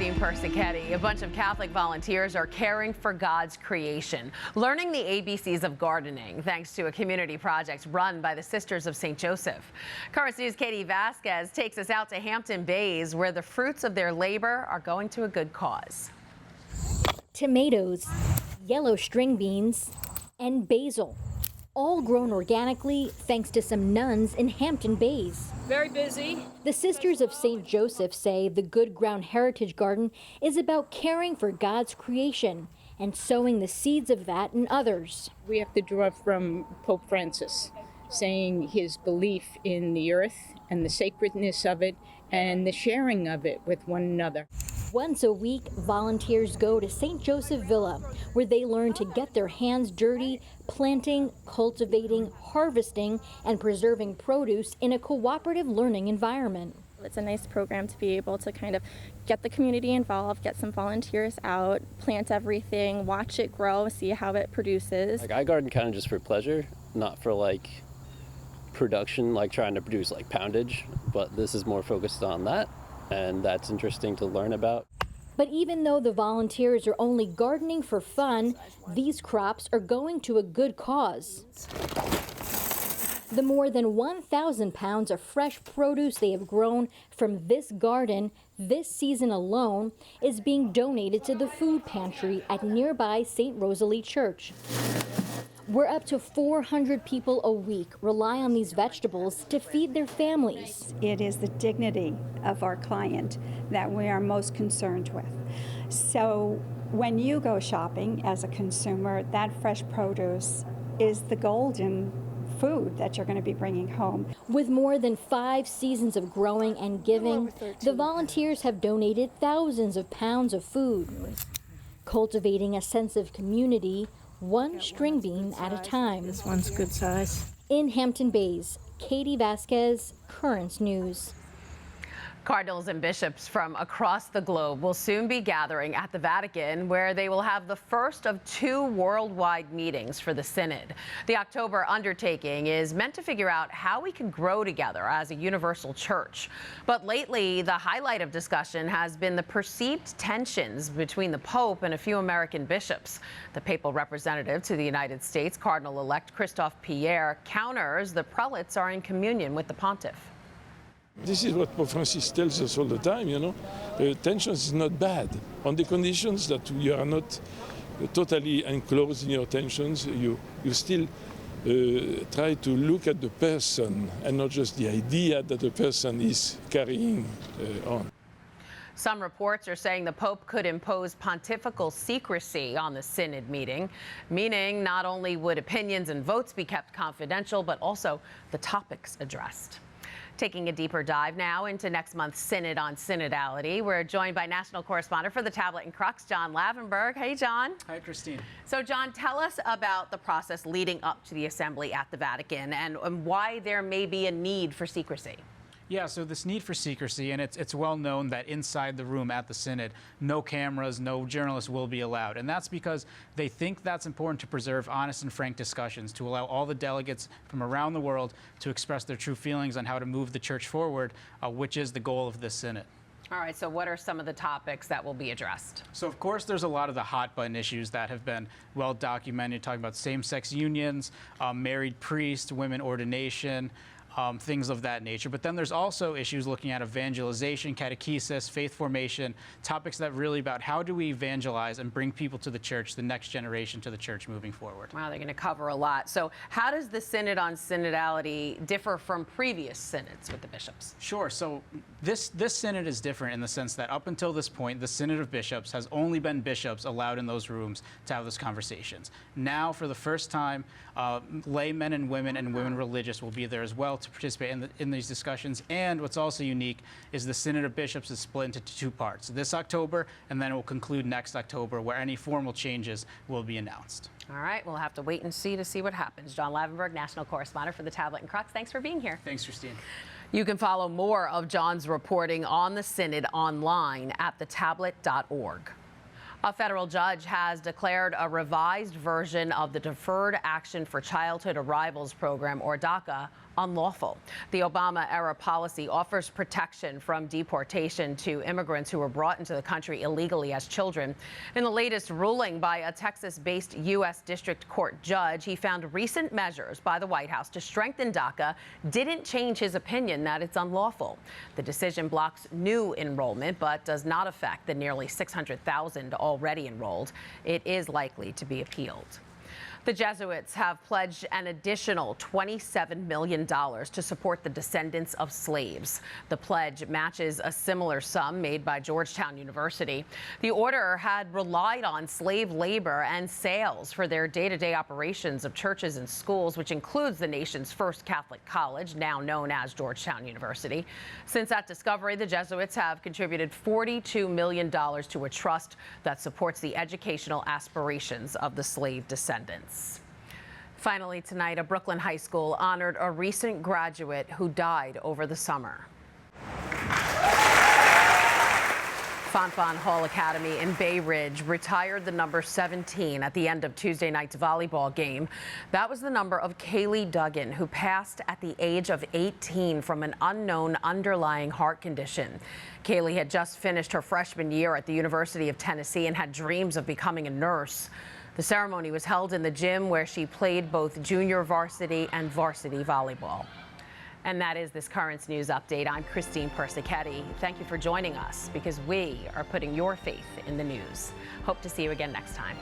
Christine Persichetti. A bunch of Catholic volunteers are caring for God's creation, learning the ABCs of gardening, thanks to a community project run by the Sisters of St. Joseph. Current News' Katie Vasquez takes us out to Hampton Bays, where the fruits of their labor are going to a good cause. Tomatoes, yellow string beans, and basil, all grown organically thanks to some nuns in Hampton Bays. Very busy. The Sisters of St. Joseph say the Good Ground Heritage Garden is about caring for God's creation and sowing the seeds of that in others. We have to draw from Pope Francis, saying his belief in the earth and the sacredness of it and the sharing of it with one another. Once a week, volunteers go to St. Joseph Villa, where they learn to get their hands dirty, planting, cultivating, harvesting, and preserving produce in a cooperative learning environment. It's a nice program to be able to kind of get the community involved, get some volunteers out, plant everything, watch it grow, see how it produces. I garden kind of just for pleasure, not for production, trying to produce poundage, but this is more focused on that. And that's interesting to learn about. But even though the volunteers are only gardening for fun, these crops are going to a good cause. The more than 1,000 pounds of fresh produce they have grown from this garden this season alone is being donated to the food pantry at nearby St. Rosalie Church, where up to 400 people a week rely on these vegetables to feed their families. It is the dignity of our client that we are most concerned with. So when you go shopping as a consumer, that fresh produce is the golden food that you're going to be bringing home. With more than 5 seasons of growing and giving, the volunteers have donated thousands of pounds of food, cultivating a sense of community, one string bean at a time. This one's good size. In Hampton Bays, Katie Vasquez, Currents News. Cardinals and bishops from across the globe will soon be gathering at the Vatican, where they will have the first of 2 worldwide meetings for the Synod. The October undertaking is meant to figure out how we can grow together as a universal church. But lately, the highlight of discussion has been the perceived tensions between the Pope and a few American bishops. The papal representative to the United States, Cardinal-elect Christophe Pierre, counters the prelates are in communion with the pontiff. This is what Pope Francis tells us all the time, tensions is not bad. On the conditions that you are not totally enclosed in your tensions, you still try to look at the person and not just the idea that the person is carrying on. Some reports are saying the Pope could impose pontifical secrecy on the Synod meeting, meaning not only would opinions and votes be kept confidential, but also the topics addressed. Taking a deeper dive now into next month's Synod on Synodality, we're joined by national correspondent for the Tablet and Crux, John Lavenberg. Hey, John. Hi, Christine. So, John, tell us about the process leading up to the assembly at the Vatican and why there may be a need for secrecy. Yeah, so this need for secrecy, and it's well known that inside the room at the Synod, no cameras, no journalists will be allowed. And that's because they think that's important to preserve honest and frank discussions, to allow all the delegates from around the world to express their true feelings on how to move the church forward, which is the goal of this Synod. All right, so what are some of the topics that will be addressed? So, of course, there's a lot of the hot button issues that have been well documented, talking about same-sex unions, married priests, women ordination, things of that nature. But then there's also issues looking at evangelization, catechesis, faith formation, topics that really about how do we evangelize and bring people to the church, the next generation to the church moving forward. Wow, they're going to cover a lot. So how does the Synod on Synodality differ from previous synods with the bishops? Sure. So this synod is different in the sense that up until this point, the Synod of Bishops has only been bishops allowed in those rooms to have those conversations. Now, for the first time, laymen and women religious will be there as well to participate in these discussions. And what's also unique is the Synod of Bishops is split into 2 parts, this October, and then it will conclude next October, where any formal changes will be announced. All right, we'll have to wait and see what happens. John Lavenberg, national correspondent for the Tablet and Crux. Thanks for being here. Thanks, Christine. You can follow more of John's reporting on the Synod online at thetablet.org. A federal judge has declared a revised version of the Deferred Action for Childhood Arrivals program, or DACA, unlawful. The Obama-era policy offers protection from deportation to immigrants who were brought into the country illegally as children. In the latest ruling by a Texas-based U.S. District Court judge, he found recent measures by the White House to strengthen DACA didn't change his opinion that it's unlawful. The decision blocks new enrollment, but does not affect the nearly 600,000 already enrolled. It is likely to be appealed. The Jesuits have pledged an additional $27 million to support the descendants of slaves. The pledge matches a similar sum made by Georgetown University. The order had relied on slave labor and sales for their day-to-day operations of churches and schools, which includes the nation's first Catholic college, now known as Georgetown University. Since that discovery, the Jesuits have contributed $42 million to a trust that supports the educational aspirations of the slave descendants. Finally tonight, a Brooklyn high school honored a recent graduate who died over the summer. Fontbonne Hall Academy in Bay Ridge retired the number 17 at the end of Tuesday night's volleyball game. That was the number of Caileigh Duggan, who passed at the age of 18 from an unknown underlying heart condition. Caileigh had just finished her freshman year at the University of Tennessee and had dreams of becoming a nurse. The ceremony was held in the gym where she played both junior varsity and varsity volleyball. And that is this Currents News Update. I'm Christine Persichetti. Thank you for joining us, because we are putting your faith in the news. Hope to see you again next time.